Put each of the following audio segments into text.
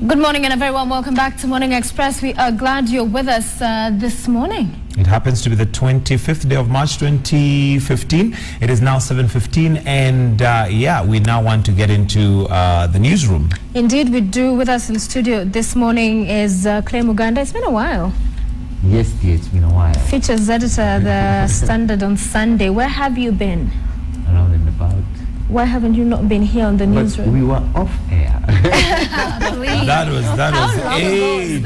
Good morning and a very warm welcome back to Morning Express. We are glad you're with us this morning. It happens to be the 25th day of March 2015. It is now 7:15 and we now want to get into the newsroom. Indeed we do. With us in studio this morning is Claire Muganda. It's been a while. Yes dear, it's been a while. Features editor, The Standard on Sunday. Where have you been? Around and about. Why haven't you not been here on the newsroom? We were off air. That was ages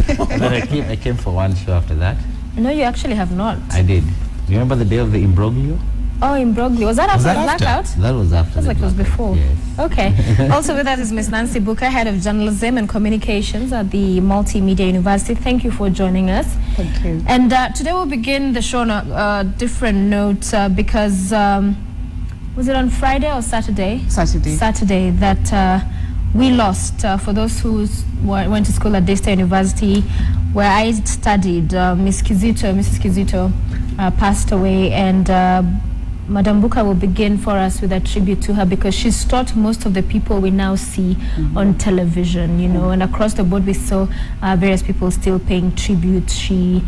ago. But I came for one show after that. No, you actually have not. I did. You remember the day of the imbroglio? Oh, imbroglio. Was that after the blackout? That was after. It was like it was before. Yes. Okay. Also with us is Miss Nancy Booker, Head of Journalism and Communications at the Multimedia University. Thank you for joining us. Thank you. And today we'll begin the show on a different note because was it on Friday or Saturday? Saturday that we lost, for those who went to school at Daystar University, where I studied, Mrs. Kizito passed away, and Madam Booker will begin for us with a tribute to her because she's taught most of the people we now see on television, you know, and across the board we saw various people still paying tribute. She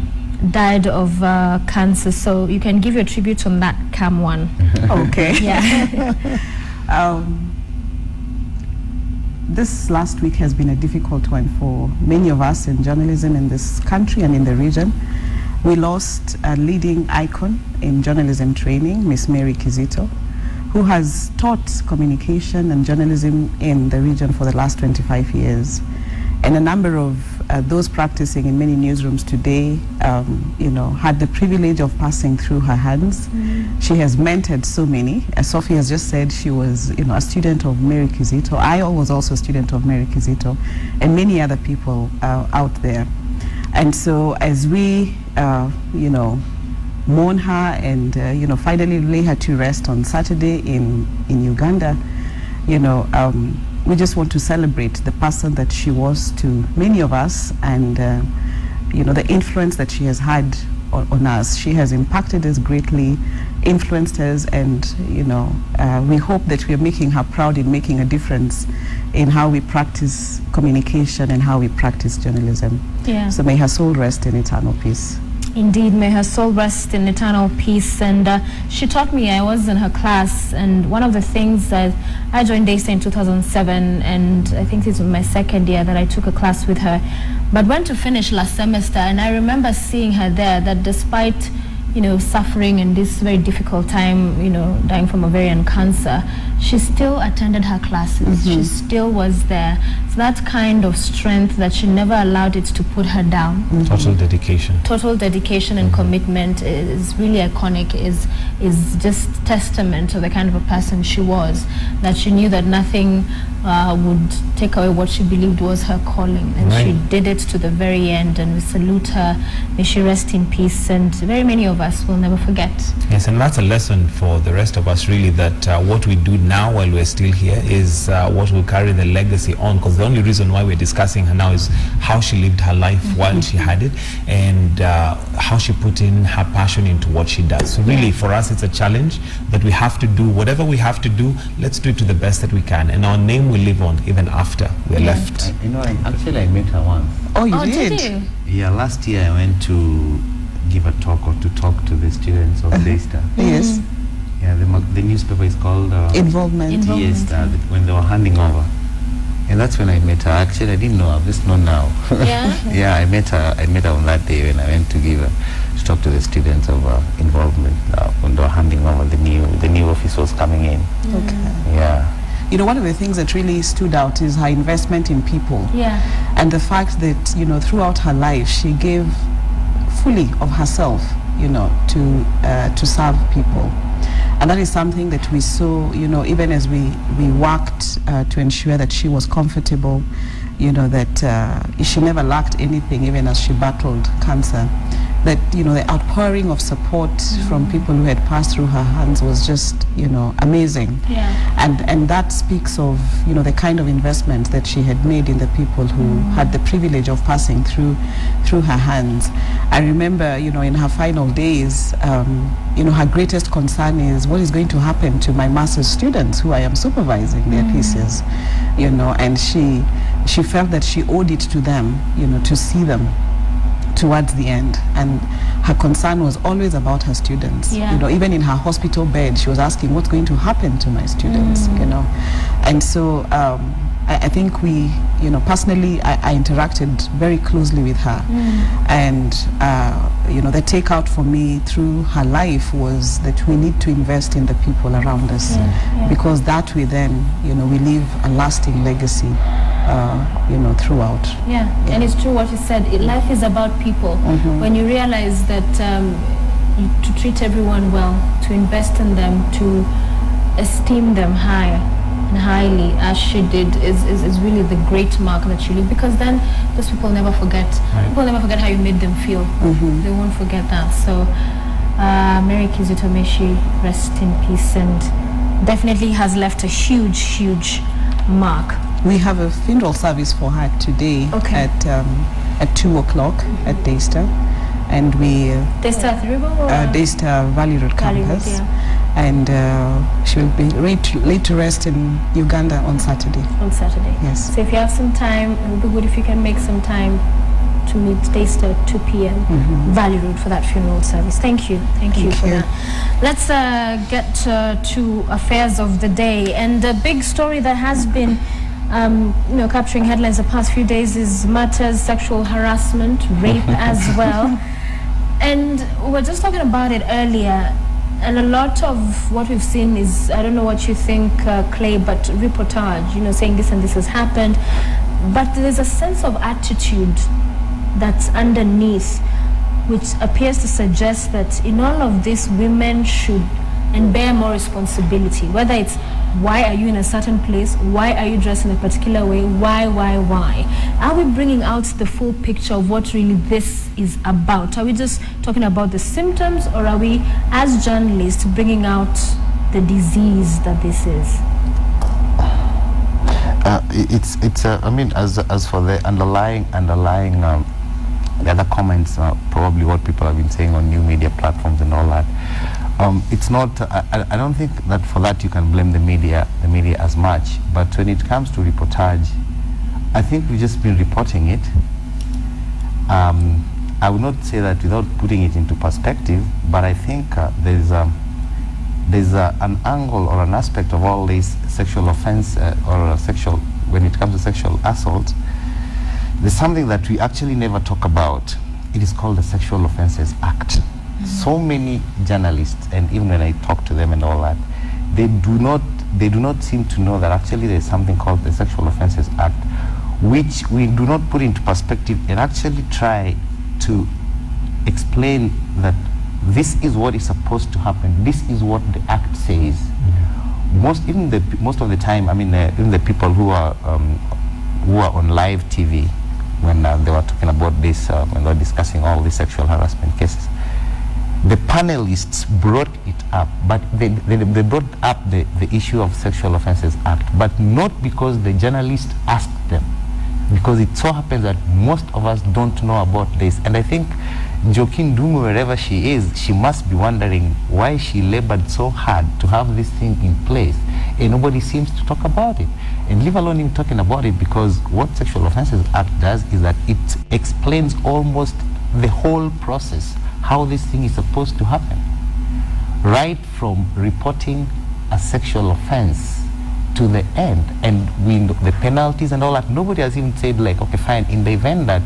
died of cancer, so you can give your tribute on that cam one. Okay. Yeah. This last week has been a difficult one for many of us in journalism in this country and in the region. We lost a leading icon in journalism training, Miss Mary Kizito, who has taught communication and journalism in the region for the last 25 years. And a number of those practicing in many newsrooms today, had the privilege of passing through her hands. She has mentored so many. As Sophie has just said, she was, a student of Mary Kizito. I was also a student of Mary Kizito, and many other people out there. And so, as we, mourn her and finally lay her to rest on Saturday in Uganda, we just want to celebrate the person that she was to many of us and, the influence that she has had on us. She has impacted us greatly, influenced us, and, we hope that we are making her proud in making a difference in how we practice communication and how we practice journalism. Yeah. So may her soul rest in eternal peace. Indeed, may her soul rest in eternal peace. And she taught me, I was in her class, and one of the things that I joined Daystar in 2007, and I think this was my second year that I took a class with her, but went to finish last semester, and I remember seeing her there, that despite suffering in this very difficult time, dying from ovarian cancer, she still attended her classes. She still was there. So that kind of strength that she never allowed it to put her down. Total dedication. Total dedication and commitment is really iconic, is just testament to the kind of a person she was, that she knew that nothing would take away what she believed was her calling, and she did it to the very end, and we salute her. May she rest in peace, and very many of us will never forget. Yes, and that's a lesson for the rest of us, really, that what we do now while we're still here is what will carry the legacy on, because the only reason why we're discussing her now is how she lived her life while she had it, and how she put in her passion into what she does. So really, for us, it's a challenge that we have to do whatever we have to do. Let's do it to the best that we can, and our name will live on even after we're left. Actually I met her once. Oh, you did? did? You? Yeah, last year I went to give a talk or to talk to the students of Daystar. Yes. Yeah, the newspaper is called Involvement. Yes, when they were handing over. And that's when I met her. Actually, I didn't know her. I've just known now. Yeah? Yeah, I met her on that day when I went to talk to the students of Involvement when they were handing over the new office was coming in. Okay. Yeah. One of the things that really stood out is her investment in people. Yeah. And the fact that, throughout her life, she gave fully of herself, to serve people. And that is something that we saw, even as we worked to ensure that she was comfortable, that she never lacked anything, even as she battled cancer. That, the outpouring of support from people who had passed through her hands was just, amazing. Yeah. And that speaks of, the kind of investment that she had made in the people who had the privilege of passing through her hands. I remember, in her final days, her greatest concern is what is going to happen to my master's students who I am supervising their thesis, and she felt that she owed it to them, to see them towards the end. And her concern was always about her students. Even in her hospital bed, she was asking, what's going to happen to my students, And so I think we, personally, I interacted very closely with her. And, the takeout for me through her life was that we need to invest in the people around us, because that way then, we leave a lasting legacy, throughout. And it's true what you said. Life is about people. When you realize that to treat everyone well, to invest in them, to esteem them higher and highly as she did is really the great mark that you leave, because then those people never forget. People never forget how you made them feel. They won't forget that. So Mary Kizito, may she rest in peace, and definitely has left a huge mark. We have a funeral service for her today at 2 o'clock at Daystar, and we Daystar at River or Daystar Valley Road campus. And she will be laid to rest in Uganda on Saturday. Yes. So if you have some time, it would be good if you can make some time to meet Daystar at 2 p.m. Valley Road for that funeral service. Thank you for that. Let's get to affairs of the day. And the big story that has been capturing headlines the past few days is matters sexual harassment, rape as well. And we were just talking about it earlier. And a lot of what we've seen is, I don't know what you think, Clay, but reportage, saying this and this has happened. But there's a sense of attitude that's underneath, which appears to suggest that in all of this, women should and bear more responsibility. Whether it's why are you in a certain place, why are you dressed in a particular way, why? Are we bringing out the full picture of what really this is about? Are we just talking about the symptoms, or are we, as journalists, bringing out the disease that this is? As for the underlying the other comments, probably what people have been saying on new media platforms and all that, it's not, I don't think that for that you can blame the media as much. But when it comes to reportage, I think we've just been reporting it. I would not say that without putting it into perspective, but I think there's an angle or an aspect of all this sexual offense when it comes to sexual assault. There's something that we actually never talk about. It is called the Sexual Offences Act. So many journalists, and even when I talk to them and all that, they do not seem to know that actually there's something called the Sexual Offences Act, which we do not put into perspective and actually try to explain that this is what is supposed to happen. This is what the Act says. Most of the time, even the people who are on live TV, when they were talking about this, when they were discussing all these sexual harassment cases, the panelists brought it up, but they brought up the issue of Sexual Offences Act, but not because the journalist asked them, because it so happens that most of us don't know about this. And I think Joaquin Dumu, wherever she is, she must be wondering why she labored so hard to have this thing in place, and nobody seems to talk about it. And leave alone him talking about it, because what Sexual Offences Act does is that it explains almost the whole process, how this thing is supposed to happen, right from reporting a sexual offense to the end, and we know the penalties and all that. Nobody has even said, like, okay, fine, in the event that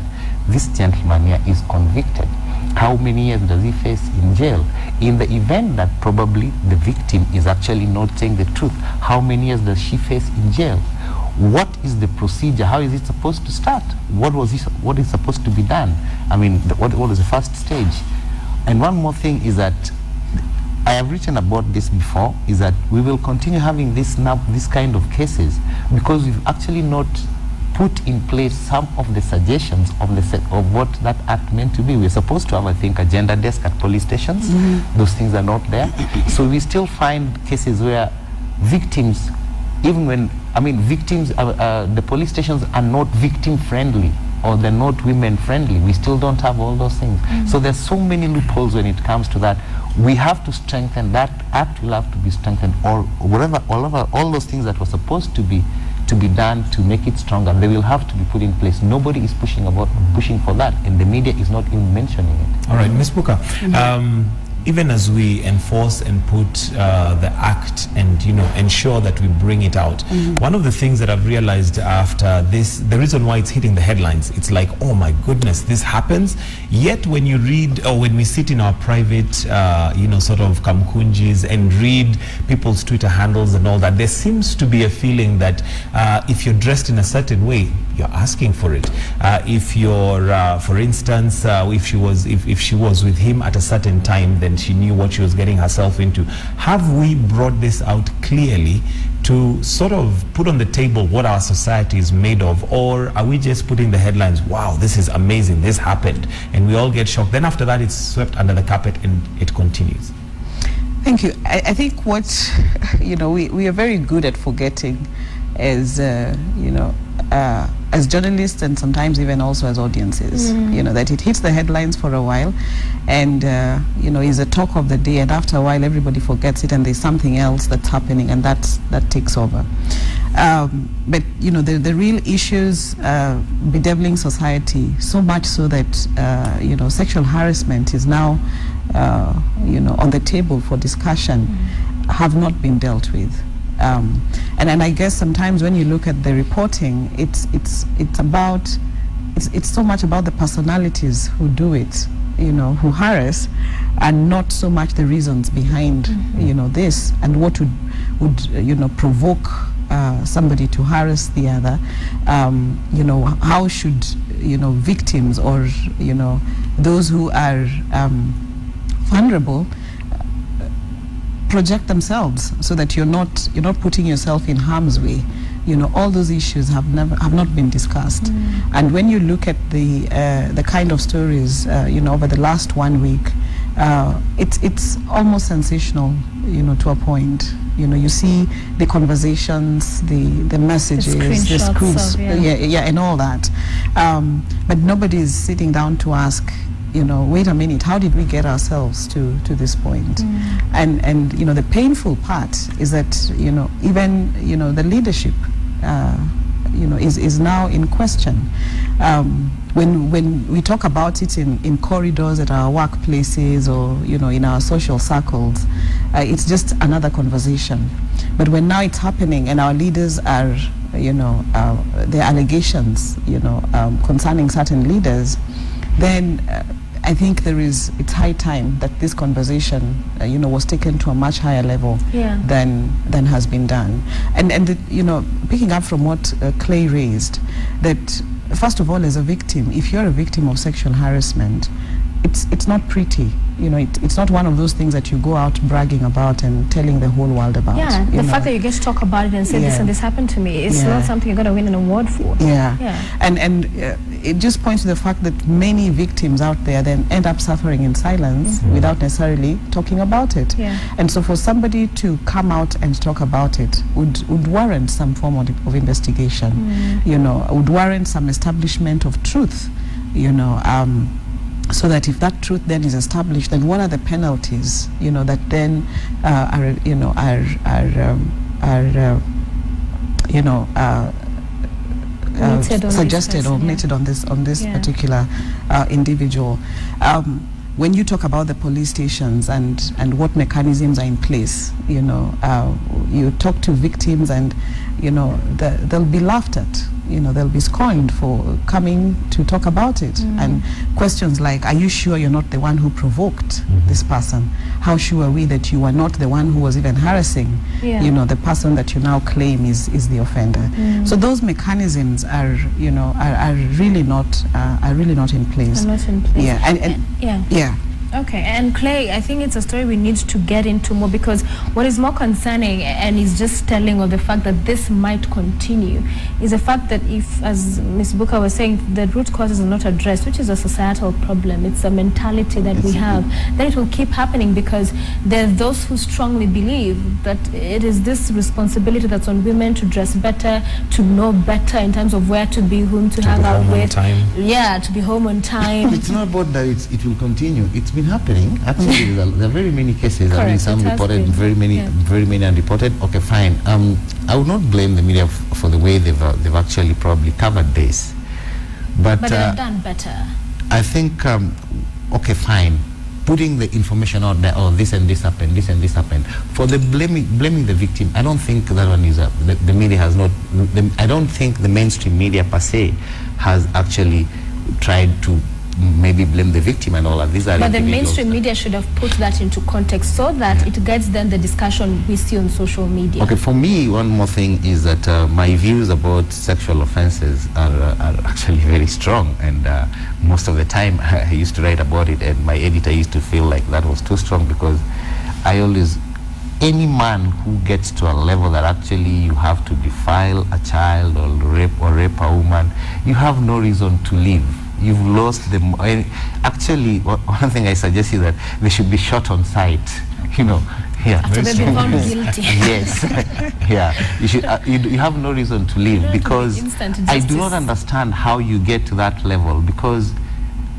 this gentleman here is convicted, how many years does he face in jail? In the event that probably the victim is actually not saying the truth, how many years does she face in jail? What is the procedure? How is it supposed to start? What is supposed to be done? What is the first stage? And one more thing is that I have written about this before, is that we will continue having this kind of cases because we've actually not put in place some of the suggestions of what that act meant to be. We're supposed to have, I think, a gender desk at police stations. Those things are not there. So we still find cases where victims, even when, the police stations are not victim friendly, or they're not women friendly. We still don't have all those things. So there's so many loopholes when it comes to that. We have to strengthen that act. Will have to be strengthened, or whatever, all those things that were supposed to be to be done to make it stronger. They will have to be put in place. Nobody is pushing for that, and the media is not even mentioning it. All right, Ms. Buka, even as we enforce and put the act and ensure that we bring it out, one of the things that I've realized after this, the reason why it's hitting the headlines, it's like, oh my goodness, this happens. Yet when you read, or when we sit in our private sort of kamkunjis and read people's Twitter handles and all that, there seems to be a feeling that if you're dressed in a certain way, you're asking for it. If you're, for instance, if she was with him at a certain time, then she knew what she was getting herself into. Have we brought this out clearly to sort of put on the table what our society is made of, or are we just putting the headlines, wow, this is amazing, this happened, and we all get shocked, then after that it's swept under the carpet and it continues? Thank you. I think what we are very good at forgetting as as journalists and sometimes even also as audiences, that it hits the headlines for a while and is a talk of the day, and after a while everybody forgets it and there's something else that's happening, and that takes over. But the real issues bedeviling society, so much so that sexual harassment is now on the table for discussion, have not been dealt with. And I guess sometimes when you look at the reporting, it's so much about the personalities who do it, who harass, and not so much the reasons behind this, and what would provoke somebody to harass the other. How should victims or those who are vulnerable project themselves so that you're not putting yourself in harm's way. All those issues have not been discussed. And when you look at the kind of stories over the last 1 week, it's almost sensational, to a point. You see the conversations, the messages, the screens, and all that. But nobody is sitting down to ask, wait a minute, how did we get ourselves to this point? And the painful part is that even the leadership is now in question. When we talk about it in corridors at our workplaces or in our social circles, it's just another conversation. But when now it's happening and our leaders are there are allegations concerning certain leaders, then I think it's high time that this conversation, was taken to a much higher level than has been done. And picking up from what Clay raised, that first of all, as a victim, if you're a victim of sexual harassment, it's not pretty. It's not one of those things that you go out bragging about and telling the whole world about. Yeah, the fact that you get to talk about it and say this and this happened to me, it's not something you're going to win an award for. And it just points to the fact that many victims out there then end up suffering in silence without necessarily talking about it. And so for somebody to come out and talk about it would warrant some form of investigation, would warrant some establishment of truth, so that if that truth then is established, then what are the penalties, that then suggested or meted on this particular individual. When you talk about the police stations and what mechanisms are in place, you talk to victims and they'll be laughed at. They'll be scorned for coming to talk about it. And questions like, are you sure you're not the one who provoked this person? How sure are we that you are not the one who was even harassing, the person that you now claim is the offender? So those mechanisms are really not in place. Are not in place. Yeah. Okay, and Clay, I think it's a story we need to get into more, because what is more concerning and is just telling of the fact that this might continue is the fact that if, as Ms. Buka was saying, the root causes are not addressed, which is a societal problem, it's a mentality that we have, then it will keep happening, because there are those who strongly believe that it is this responsibility that's on women to dress better, to know better in terms of where to be, whom to hang out with. To be home on time. Yeah, to be home on time. It's not about that it will continue. It's been been happening. Actually, there are very many cases. I mean, Correct, some it has reported, been. very many unreported. Okay, fine. I would not blame the media for the way they've actually probably covered this, but they've done better. I think, okay, fine. Putting the information out there, oh, this and this happened, this and this happened. For the blaming the victim, I don't think that one is the media has not. I don't think the mainstream media per se has actually tried to maybe blame the victim and all that. These are But the individuals. mainstream media should have put that into context so that it guides then the discussion we see on social media. Okay, for me, one more thing is that my views about sexual offenses are actually very strong, and most of the time I used to write about it, and my editor used to feel like that was too strong, because I always, any man who gets to a level that actually you have to defile a child or rape a woman, you have no reason to live. You've lost them. Actually, one thing I suggest is that they should be shot on sight. Yeah. After they've been found guilty. Yes. Yeah. You should. You have no reason to live, because I do not understand how you get to that level. Because,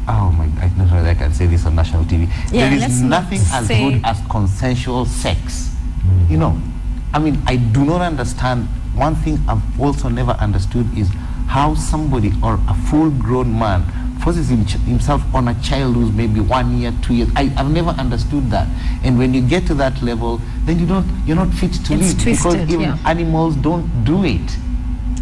oh my, I don't know whether I can say this on national TV. Yeah, there is nothing as good as consensual sex. I mean, I do not understand. One thing I've also never understood is how somebody or a full-grown man forces himself on a child who's maybe 1 year, 2 years. I've never understood that. And when you get to that level, then you're not fit to live, because even animals don't do it.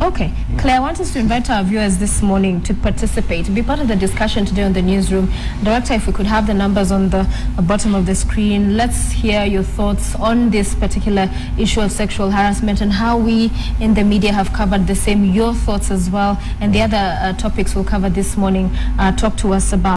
Okay, Claire, I want us to invite our viewers this morning to participate, to be part of the discussion today on the newsroom. Director, if we could have the numbers on the bottom of the screen, let's hear your thoughts on this particular issue of sexual harassment and how we in the media have covered the same, your thoughts as well, and the other topics we'll cover this morning. Talk to us about